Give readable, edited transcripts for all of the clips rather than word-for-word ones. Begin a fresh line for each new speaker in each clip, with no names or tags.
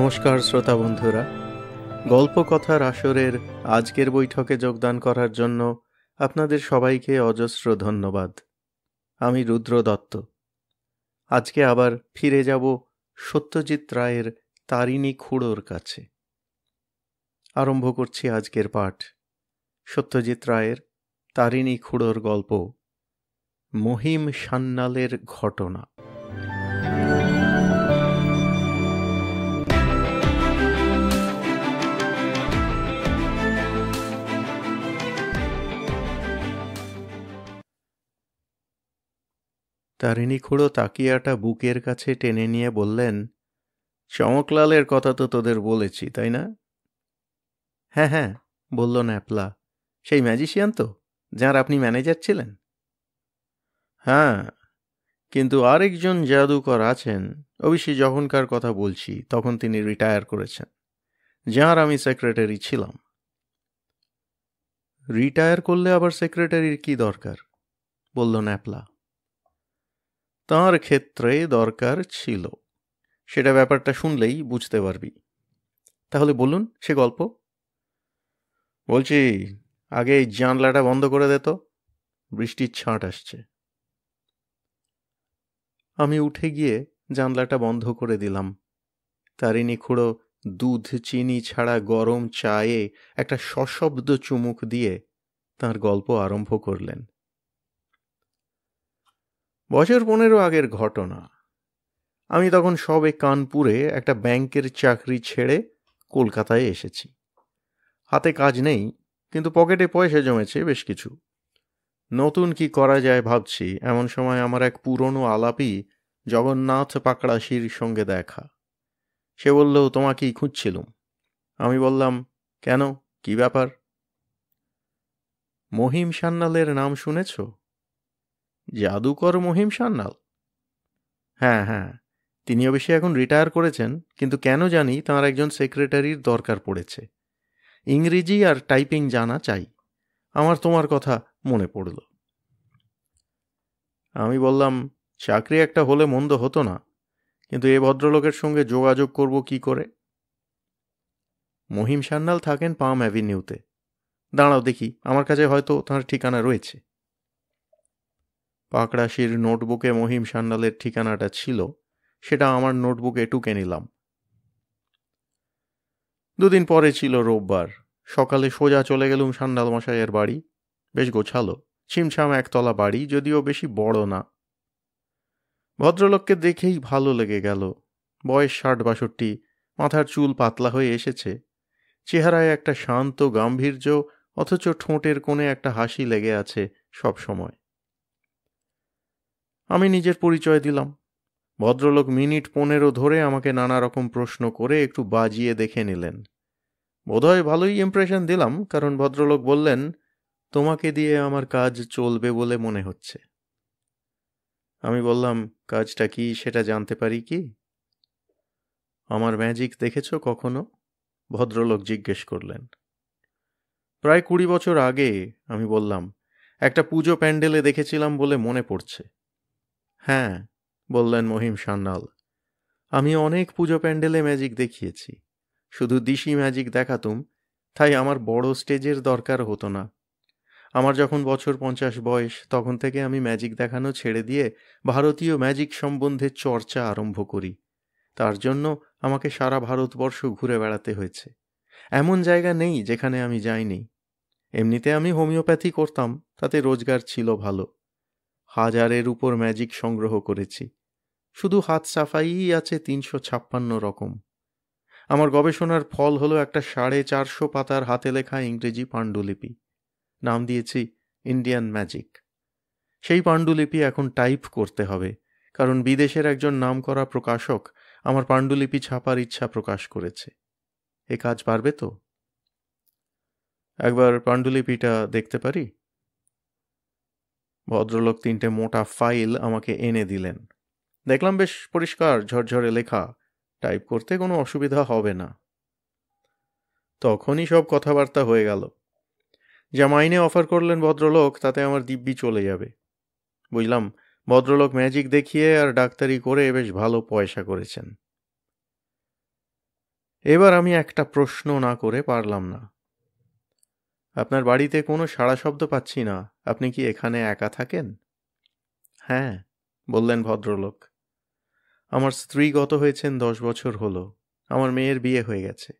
নমস্কার শ্রোতা বন্ধুরা, গল্পকথার আসরের আজকের বৈঠকে যোগদান করার জন্য আপনাদের সবাইকে অজস্র ধন্যবাদ। আমি রুদ্র দত্ত। আজকে আবার ফিরে যাব সত্যজিৎ রায়ের তারিণী খুড়োর কাছে। আরম্ভ করছি আজকের পাঠ, সত্যজিৎ রায়ের তারিণী খুড়োর গল্প মহিম সান্যালের ঘটনা। তারিণী খুড়ো তাকিয়াটা বুকের কাছে টেনে নিয়ে বললেন, চমকলালের কথা তো তোদের বলেছি, তাই না? হ্যাঁ হ্যাঁ, বলল ন্যাপলা। সেই ম্যাজিশিয়ান তো, যার আপনি ম্যানেজার ছিলেন? হ্যাঁ, কিন্তু আরেকজন জাদুকর আছেন। অবশ্যই যখনকার কথা বলছি তখন তিনি রিটায়ার করেছেন, যার আমি সেক্রেটারি ছিলাম। রিটায়ার করলে আবার সেক্রেটারির কি দরকার? বলল ন্যাপলা। তাঁর ক্ষেত্রে দরকার ছিল, সেটা ব্যাপারটা শুনলেই বুঝতে পারবি। তাহলে বলুন সে গল্প। বলছি, আগে এই জানলাটা বন্ধ করে দে তো, বৃষ্টির ছাঁট আসছে। আমি উঠে গিয়ে জানলাটা বন্ধ করে দিলাম। তারিণী খুড়ো দুধ চিনি ছাড়া গরম চায়ে একটা সশব্দ চুমুক দিয়ে তাঁর গল্প আরম্ভ করলেন। বছর 15 আগের ঘটনা। আমি তখন সবে কানপুরে একটা ব্যাংকের চাকরি ছেড়ে কলকাতায় এসেছি। হাতে কাজ নেই, কিন্তু পকেটে পয়সা জমেছে বেশ কিছু। নতুন কি করা যায় ভাবছি, এমন সময় আমার এক পুরনো আলাপি জগন্নাথ পাকড়াশির সঙ্গে দেখা। সে বলল, তোমাকেই খুঁজছিলুম। আমি বললাম, কেন, কি ব্যাপার? মহিম সান্যালের নাম শুনেছ? জাদুকর মহিম সান্যাল? হ্যাঁ হ্যাঁ, তিনি অবশ্যই এখন রিটায়ার করেছেন, কিন্তু কেন জানি তাঁর একজন সেক্রেটারির দরকার পড়েছে। ইংরেজি আর টাইপিং জানা চাই। আমার তোমার কথা মনে পড়ল। আমি বললাম, চাকরি একটা হলে মন্দ হতো না, কিন্তু এ ভদ্রলোকের সঙ্গে যোগাযোগ করব কি করে? মহিম সান্যাল থাকেন পাম অ্যাভিনিউতে। দাঁড়াও দেখি, আমার কাছে হয়তো তাঁর ঠিকানা রয়েছে। পাকড়াশির নোটবুকে মহিম সান্যালের ঠিকানাটা ছিল, সেটা আমার নোটবুকে টুকে নিলাম। দুদিন পরে ছিল রোববার। সকালে সোজা চলে গেলুম সান্যাল মশাইয়ের বাড়ি। বেশ গোছালো, ছিমছাম একতলা বাড়ি, যদিও বেশি বড় না। ভদ্রলোককে দেখেই ভালো লেগে গেল। বয়স 60-62, মাথার চুল পাতলা হয়ে এসেছে, চেহারায় একটা শান্ত গাম্ভীর্য, অথচ ঠোঁটের কোণে একটা হাসি লেগে আছে সব সময়। আমি নিজের পরিচয় দিলাম। ভদ্রলোক মিনিট 15 ধরে আমাকে নানা রকম প্রশ্ন করে একটু বাজিয়ে দেখে নিলেন। বোধহয় ভালোই ইমপ্রেশন দিলাম, কারণ ভদ্রলোক বললেন, তোমাকে দিয়ে আমার কাজ চলবে বলে মনে হচ্ছে। আমি বললাম, কাজটা কি সেটা জানতে পারি কি? আমার ম্যাজিক দেখেছ কখনো? ভদ্রলোক জিজ্ঞেস করলেন। প্রায় 20 বছর আগে, আমি বললাম। একটা পুজো প্যান্ডেলে দেখেছিলাম বলে মনে পড়ছে। হ্যাঁ, বললেন মহিম সান্যাল, আমি অনেক পুজো প্যান্ডেলে ম্যাজিক দেখিয়েছি। শুধু দিশি ম্যাজিক দেখাতুম, তাই আমার বড় স্টেজের দরকার হতো না। আমার যখন বছর 50 বয়স, তখন থেকে আমি ম্যাজিক দেখানো ছেড়ে দিয়ে ভারতীয় ম্যাজিক সম্বন্ধে চর্চা আরম্ভ করি। তার জন্য আমাকে সারা ভারতবর্ষ ঘুরে বেড়াতে হয়েছে। এমন জায়গা নেই যেখানে আমি যাইনি। এমনিতে আমি হোমিওপ্যাথি করতাম, তাতে রোজগার ছিল ভালো। 1000-এর উপর ম্যাজিক সংগ্রহ করেছি। শুধু হাত সাফাইই আছে 356 রকম। আমার গবেষণার ফল হলো একটা 450 পাতার হাতে লেখা ইংরেজি পাণ্ডুলিপি। নাম দিয়েছি ইন্ডিয়ান ম্যাজিক। সেই পাণ্ডুলিপি এখন টাইপ করতে হবে, কারণ বিদেশের একজন নামকরা প্রকাশক আমার পাণ্ডুলিপি ছাপার ইচ্ছা প্রকাশ করেছে। এ কাজ পারবে তো? একবার পাণ্ডুলিপিটা দেখতে পারি? ভদ্রলোক 3টে মোটা ফাইল আমাকে এনে দিলেন। দেখলাম বেশ পরিষ্কার ঝরঝরে লেখা, টাইপ করতে কোনো অসুবিধা হবে না। তখনই সব কথাবার্তা হয়ে গেল। যা মাইনে অফার করলেন ভদ্রলোক, তাতে আমার দিব্যি চলে যাবে। বুঝলাম, ভদ্রলোক ম্যাজিক দেখিয়ে আর ডাক্তারি করে বেশ ভালো পয়সা করেছেন। এবার আমি একটা প্রশ্ন না করে পারলাম না। আপনার বাড়িতে কোনো সাড়া শব্দ পাচ্ছি না, আপনি কি এখানে একা থাকেন? হ্যাঁ, বললেন ভদ্রলোক। আমার স্ত্রী গত হয়েছেন 10 বছর হলো। আমার মেয়ের বিয়ে হয়ে গেছে,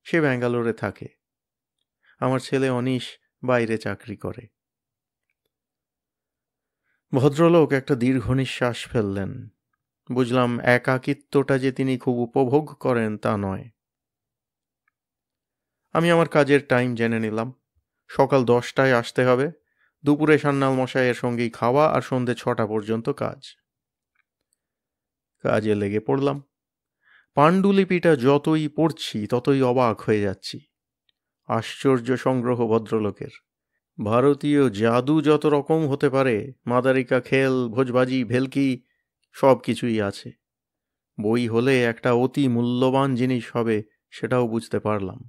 সে ব্যাঙ্গালোরে থাকে। আমার ছেলে অনিশ বাইরে চাকরি করে। ভদ্রলোক একটা দীর্ঘ নিঃশ্বাস ফেললেন। বুঝলাম একাকিত্বটা যে তিনি খুব উপভোগ করেন তা নয়। আমি আমার কাজের টাইম জেনে নিলাম। সকাল 10টায় আসতে হবে, দুপুরে সান্যাল মশাইয়ের সঙ্গেই খাওয়া, আর সন্ধে 6টা পর্যন্ত কাজ। কাজে লেগে পড়লাম। পাণ্ডুলিপিটা যতই পড়ছি ততই অবাক হয়ে যাচ্ছি। আশ্চর্য সংগ্রহ ভদ্রলোকের। ভারতীয় জাদু যত রকম হতে পারে, মাদারিকা খেল, ভোজবাজি, ভেলকি, সব কিছুই আছে। বই হলে একটা অতি মূল্যবান জিনিস হবে, সেটাও বুঝতে পারলাম।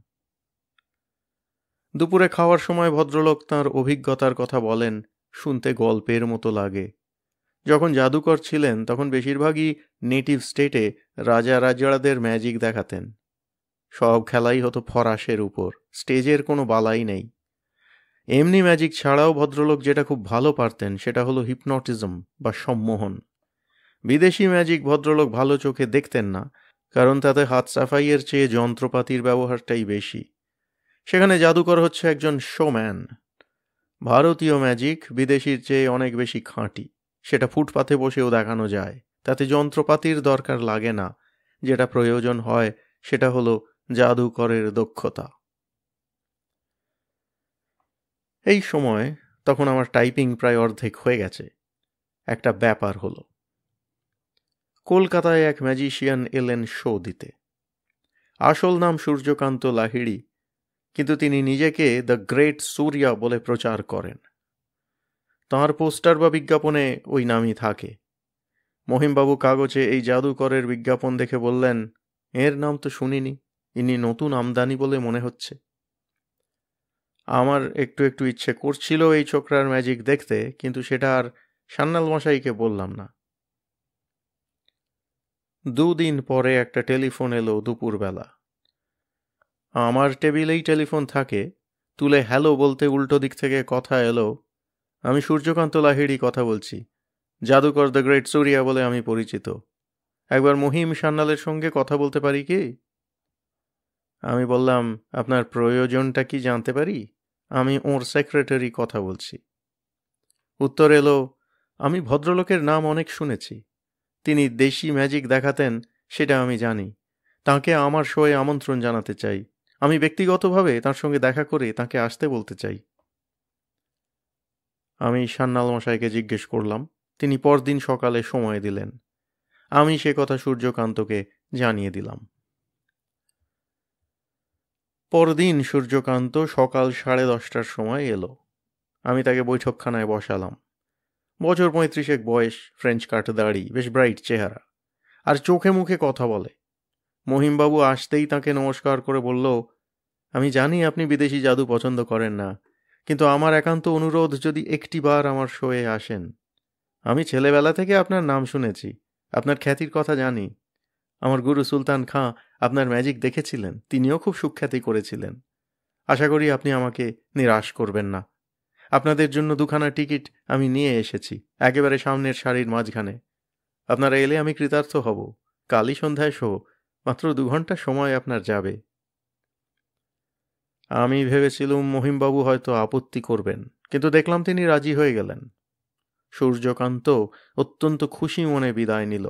দুপুরে খাওয়ার সময় ভদ্রলোক তাঁর অভিজ্ঞতার কথা বলেন, শুনতে গল্পের মতো লাগে। যখন জাদুকর ছিলেন তখন বেশিরভাগই নেটিভ স্টেটে রাজা রাজড়াদের ম্যাজিক দেখাতেন। সব খেলাই হতো ফরাসের উপর, স্টেজের কোনো বালাই নেই। এমনি ম্যাজিক ছাড়াও ভদ্রলোক যেটা খুব ভালো পারতেন সেটা হলো হিপনটিজম বা সম্মোহন। বিদেশি ম্যাজিক ভদ্রলোক ভালো চোখে দেখতেন না, কারণ তাতে হাত সাফাইয়ের চেয়ে যন্ত্রপাতির ব্যবহারটাই বেশি। সেখানে জাদুকর হচ্ছে একজন শোম্যান। ভারতীয় ম্যাজিক বিদেশির চেয়ে অনেক বেশি খাঁটি। সেটা ফুটপাতে বসেও দেখানো যায়, তাতে যন্ত্রপাতির দরকার লাগে না। যেটা প্রয়োজন হয় সেটা হলো জাদুকরের দক্ষতা। এই সময় তখন আমার টাইপিং প্রায় অর্ধেক হয়ে গেছে। একটা ব্যাপার হলো, কলকাতায় এক ম্যাজিশিয়ান এলেন শো দিতে। আসল নাম সূর্যকান্ত লাহিড়ী, কিন্তু তিনি নিজেকে দ্য গ্রেট সূর্যা বলে প্রচার করেন। তাঁর পোস্টার বা বিজ্ঞাপনে ওই নামই থাকে। মহিমবাবু কাগজে এই জাদুকরের বিজ্ঞাপন দেখে বললেন, এর নাম তো শুনিনি, ইনি নতুন আমদানি বলে মনে হচ্ছে। আমার একটু একটু ইচ্ছে করছিল এই ছোকরার ম্যাজিক দেখতে, কিন্তু সেটা আর সান্যাল মশাইকে বললাম না। 2 দিন পরে একটা টেলিফোন এলো দুপুরবেলা। আমার টেবিলেই টেলিফোন থাকে, তুলে হ্যালো বলতে উল্টো দিক থেকে কথা এলো, আমি সূর্যকান্ত লাহিড়ী কথা বলছি। জাদুকর দ্য গ্রেট সূর্যা বলে আমি পরিচিত। একবার মহিম সান্যালের সঙ্গে কথা বলতে পারি কি? আমি বললাম, আপনার প্রয়োজনটা কি জানতে পারি? আমি ওর সেক্রেটারি কথা বলছি। উত্তর এলো, আমি ভদ্রলোকের নাম অনেক শুনেছি। তিনি দেশি ম্যাজিক দেখাতেন, সেটা আমি জানি। তাঁকে আমার শোয়ে আমন্ত্রণ জানাতে চাই। আমি ব্যক্তিগতভাবে তাঁর সঙ্গে দেখা করে তাঁকে আসতে বলতে চাই। আমি সান্যাল মশাইকে জিজ্ঞেস করলাম। তিনি পরদিন সকালে সময় দিলেন। আমি সে কথা সূর্যকান্তকে জানিয়ে দিলাম। পরদিন সূর্যকান্ত সকাল 10:30টার সময় এলো। আমি তাকে বৈঠকখানায় বসালাম। বছর 35 বয়স, ফ্রেঞ্চ কাট দাড়ি, বেশ ব্রাইট চেহারা, আর চোখে মুখে কথা বলে। মহিমবাবু আসতেই তাকে নমস্কার করে বলল, আমি জানি আপনি বিদেশি জাদু পছন্দ করেন না, কিন্তু আমার একান্ত অনুরোধ, যদি একটিবার আমার শোয়ে আসেন। আমি ছেলেবেলা থেকে আপনার নাম শুনেছি, আপনার খ্যাতির কথা জানি। আমার গুরু সুলতান খাঁ আপনার ম্যাজিক দেখেছিলেন, তিনিও খুব সুখ্যাতি করেছিলেন। আশা করি আপনি আমাকে নিরাশ করবেন না। আপনাদের জন্য 2খানা টিকিট আমি নিয়ে এসেছি, একেবারে সামনের সারির মাঝখানে। আপনারা এলে আমি কৃতার্থ হব। কালই সন্ধ্যায় শো, মাত্র 2 ঘন্টা সময় আপনার যাবে। আমি ভেবেছিলুম মহিমবাবু হয়তো আপত্তি করবেন, কিন্তু দেখলাম তিনি রাজি হয়ে গেলেন। সূর্যকান্ত অত্যন্ত খুশি মনে বিদায় নিল।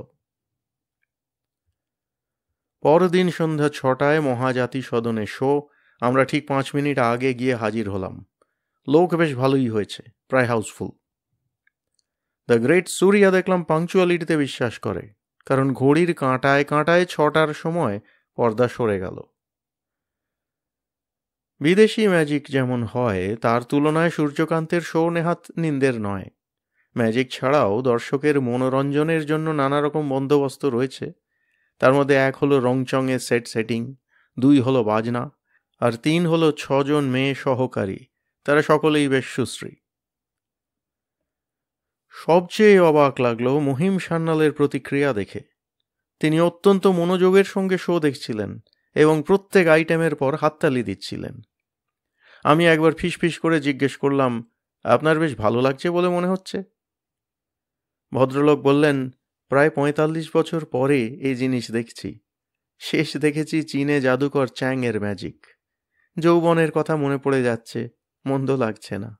পরদিন সন্ধ্যা 6টায় মহাজাতি সদনে শো। আমরা ঠিক 5 মিনিট আগে গিয়ে হাজির হলাম। লোক বেশ ভালোই হয়েছে, প্রায় হাউসফুল। দ্য গ্রেট সূর্যা দেখলাম পাংচুয়ালিটিতে বিশ্বাস করে, কারণ ঘড়ির কাঁটায় কাঁটায় 6টার সময় পর্দা সরে গেল। বিদেশি ম্যাজিক যেমন হয় তার তুলনায় সূর্যকান্তের শো নেহাত নিন্দের নয়। ম্যাজিক ছাড়াও দর্শকের মনোরঞ্জনের জন্য নানা রকম বন্দোবস্ত রয়েছে। তার মধ্যে 1 হলো রংচঙে সেটিং, 2 হলো বাজনা, আর 3 হলো 6জন মেয়ে সহকারী, তারা সকলেই বেশ সুশ্রী। সবচেয়ে অবাক লাগলো মহিম সান্যালের প্রতিক্রিয়া দেখে। তিনি অত্যন্ত মনোযোগের সঙ্গে শো দেখছিলেন এবং প্রত্যেক আইটেমের পর হাততালি দিচ্ছিলেন। আমি একবার ফিসফিস করে জিজ্ঞেস করলাম, আপনার বেশ ভালো লাগছে বলে মনে হচ্ছে। ভদ্রলোক বললেন, প্রায় ৪৫ বছর পরে এই জিনিস দেখছি। শেষ দেখেছি চীনে জাদুকর চ্যাংয়ের ম্যাজিক। যৌবনের কথা মনে পড়ে যাচ্ছে, মন্দ লাগছে না।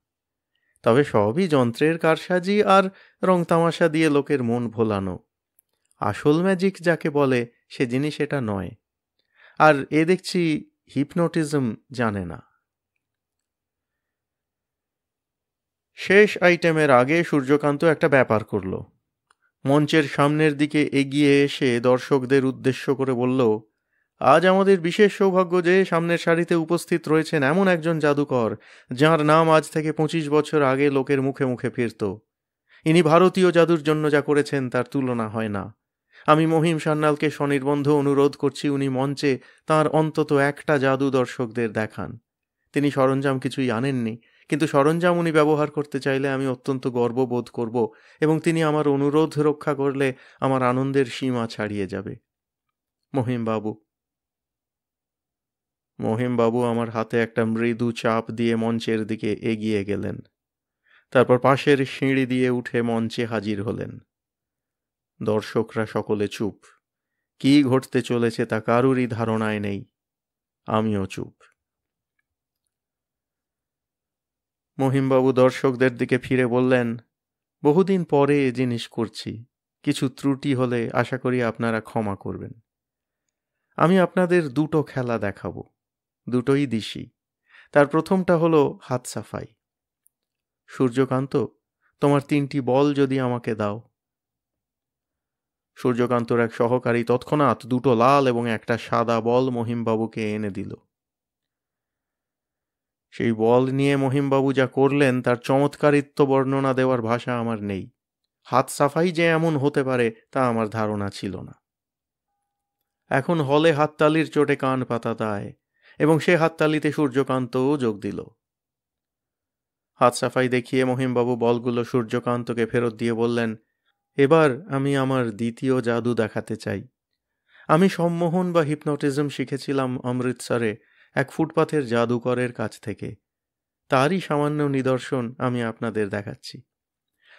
তবে সবই যন্ত্রের কারসাজি আর রং তামাশা দিয়ে লোকের মন ভোলানো। আসল ম্যাজিক যাকে বলে সে জিনিস এটা নয়। আর এ দেখছি হিপনোটিজম জানে না। শেষ আইটেমের আগে সূর্যকান্ত একটা ব্যাপার করল। মঞ্চের সামনের দিকে এগিয়ে এসে দর্শকদের উদ্দেশ্য করে বলল, আজ আমাদের বিশেষ সৌভাগ্য যে সামনের সারিতে উপস্থিত রয়েছেন এমন একজন জাদুকর যাঁর নাম আজ থেকে ২৫ বছর আগে লোকের মুখে মুখে ফিরত। ইনি ভারতীয় জাদুর জন্য যা করেছেন তার তুলনা হয় না। আমি মহিম সান্যালকে স্বনির্বন্ধ অনুরোধ করছি উনি মঞ্চে তাঁর অন্তত একটা জাদু দর্শকদের দেখান। তিনি সরঞ্জাম কিছুই আনেননি, কিন্তু সরঞ্জাম উনি ব্যবহার করতে চাইলে আমি অত্যন্ত গর্ববোধ করব, এবং তিনি আমার অনুরোধ রক্ষা করলে আমার আনন্দের সীমা ছাড়িয়ে যাবে। মহিমবাবু আমার হাতে একটা মৃদু চাপ দিয়ে মঞ্চের দিকে এগিয়ে গেলেন। তারপর পাশের সিঁড়ি দিয়ে উঠে মঞ্চে হাজির হলেন। দর্শকরা সকলে চুপ। কি ঘটতে চলেছে তা কারুরই ধারণায় নেই। আমিও চুপ। মহিমবাবু দর্শকদের দিকে ফিরে বললেন, বহুদিন পরে এ জিনিস করছি। কিছু ত্রুটি হলে আশা করি আপনারা ক্ষমা করবেন। আমি আপনাদের দুটো খেলা দেখাবো, দুটোই দিশি। তার প্রথমটা হলো হাত সাফাই। সূর্যকান্ত, তোমার ৩টি বল যদি আমাকে দাও। সূর্যকান্তর এক সহকারী তৎক্ষণাৎ 2টো লাল এবং একটা সাদা বল মহিমবাবুকে এনে দিল। সেই বল নিয়ে মহিমবাবু যা করলেন তার চমৎকারিত্ব বর্ণনা দেওয়ার ভাষা আমার নেই। হাত সাফাই যে এমন হতে পারে তা আমার ধারণা ছিল না। এখন হলে হাততালির চোটে কান পাতা দায়, এবং সে হাততালিতে সূর্যকান্তও যোগ দিল। হাত সাফাই দেখিয়ে মহিমবাবু বলগুলো সূর্যকান্তকে ফেরত দিয়ে বললেন, এবার আমি আমার দ্বিতীয় জাদু দেখাতে চাই। আমি সম্মোহন বা হিপনোটিজম শিখেছিলাম অমৃতসরে এক ফুটপাথের জাদুকরের কাছ থেকে। তারই সামান্য নিদর্শন আমি আপনাদের দেখাচ্ছি।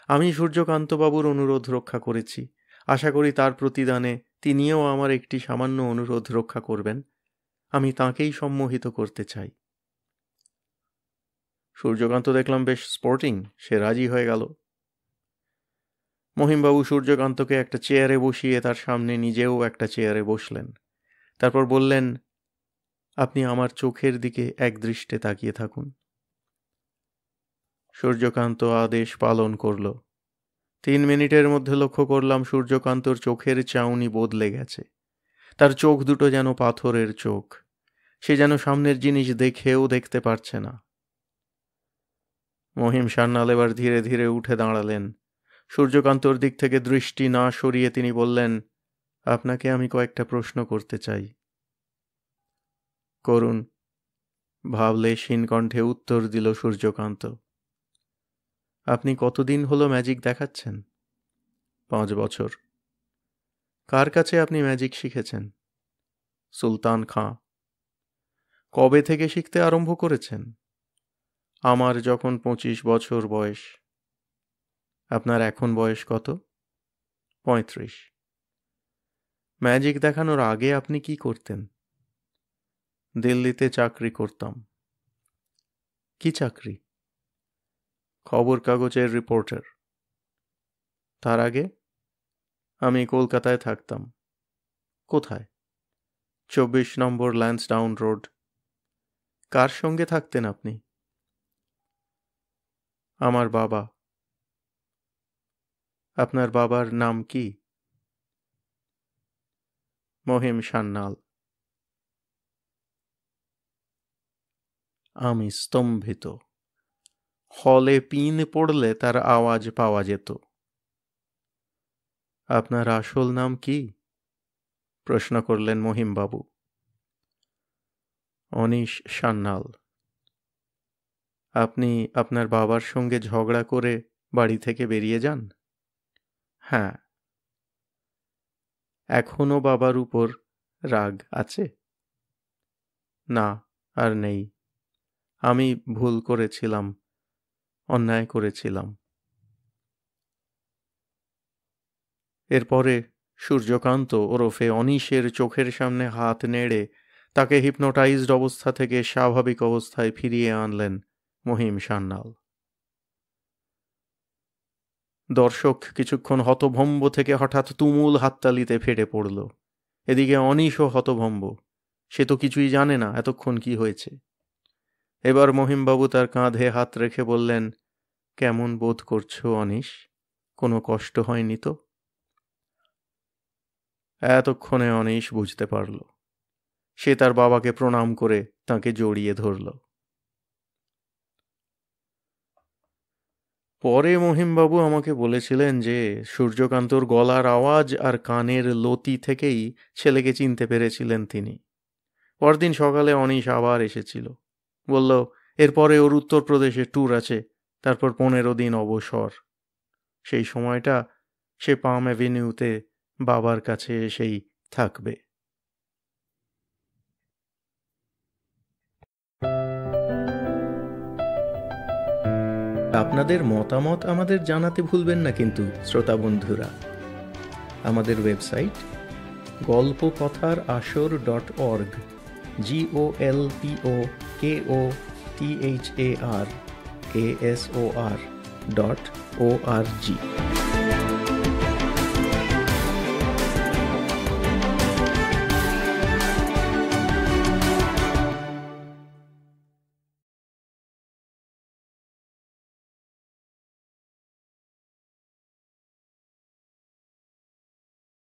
আমি সূর্যকান্তবাবুর অনুরোধ রক্ষা করেছি। আশা করি তার প্রতিদানে তিনিও আমার একটি সামান্য অনুরোধ রক্ষা করবেন। আমি তাঁকেই সম্মোহিত করতে চাই। সূর্যকান্ত দেখলাম বেশ স্পোর্টিং, সে রাজি হয়ে গেল। মহিমবাবু সূর্যকান্তকে একটা চেয়ারে বসিয়ে তার সামনে নিজেও একটা চেয়ারে বসলেন। তারপর বললেন, আপনি আমার চোখের দিকে একদৃষ্টে তাকিয়ে থাকুন। সূর্যকান্ত আদেশ পালন করল। 3 মিনিটের মধ্যে লক্ষ্য করলাম সূর্যকান্তর চোখের চাউনি বদলে গেছে। তার চোখ দুটো যেন পাথরের চোখ। সে যেন সামনের জিনিস দেখেও দেখতে পারছে না। মহিম সান্যাল এবার ধীরে ধীরে উঠে দাঁড়ালেন। সূর্যকান্তর দিক থেকে দৃষ্টি না সরিয়ে তিনি বললেন, আপনাকে আমি কয়েকটা প্রশ্ন করতে চাই। করুন, ভাবলেশহীন কণ্ঠে উত্তর দিল সূর্যকান্ত। আপনি কতদিন হলো ম্যাজিক দেখাচ্ছেন? 5 বছর। কার কাছে আপনি ম্যাজিক শিখেছেন? সুলতান খাঁ। কবে থেকে শিখতে আরম্ভ করেছেন? আমার যখন 25 বছর বয়স। আপনার এখন বয়স কত? 35। ম্যাজিক দেখানোর আগে আপনি কি করতেন? দিল্লিতে চাকরি করতাম। কি চাকরি? খবর কাগজের রিপোর্টার। তার আগে? আমি কলকাতায় থাকতাম। কোথায়? 24 নম্বর ল্যান্সডাউন রোড। কার সঙ্গে থাকতেন আপনি? আমার বাবা। আপনার বাবার নাম কি? মহিম সান্যাল। আমি স্তম্ভিত। হলে পিন পড়লে তার আওয়াজ পাওয়া যেত। আপনার আসল নাম কি? প্রশ্ন করলেন মহিমবাবু। অনিশ সান্যাল। আপনি আপনার বাবার সঙ্গে ঝগড়া করে বাড়ি থেকে বেরিয়ে যান? হ্যাঁ। এখনো বাবার উপর রাগ আছে? না, আর নেই। আমি ভুল করেছিলাম, অন্যায় করেছিলাম। এরপরে সূর্যকান্ত ওরফে অনিশের চোখের সামনে হাত নেড়ে তাকে হিপনোটাইজড অবস্থা থেকে স্বাভাবিক অবস্থায় ফিরিয়ে আনলেন মহিম সান্যাল। দর্শক কিছুক্ষণ হতভম্ব থেকে হঠাৎ তুমুল হাততালিতে ফেটে পড়ল। এদিকে অনিশও হতভম্ব, সে তো কিছুই জানে না এতক্ষণ কি হয়েছে। এবার মহিমবাবু তার কাঁধে হাত রেখে বললেন, কেমন বোধ করছো অনিশ? কোনো কষ্ট হয়নি তো? এতক্ষণে অনিশ বুঝতে পারল। সে তার বাবাকে প্রণাম করে তাকে জড়িয়ে ধরল। পরে মহিমবাবু আমাকে বলেছিলেন যে সূর্যকান্তর গলার আওয়াজ আর কানের লতি থেকেই ছেলেকে চিনতে পেরেছিলেন তিনি। পরদিন সকালে অনিশ আবার এসেছিল। বলল, এরপরে ওর উত্তরপ্রদেশে ট্যুর আছে, তারপর 15 দিন অবসর। সেই সময়টা সে পাম অ্যাভিনিউতে বাবার কাছে এসেই থাকবে। আপনাদের মতামত আমাদের জানাতে ভুলবেন না কিন্তু শ্রোতা বন্ধুরা। আমাদের ওয়েবসাইট golpokothar-asor.org, GOLPOKOTHARASOR.org।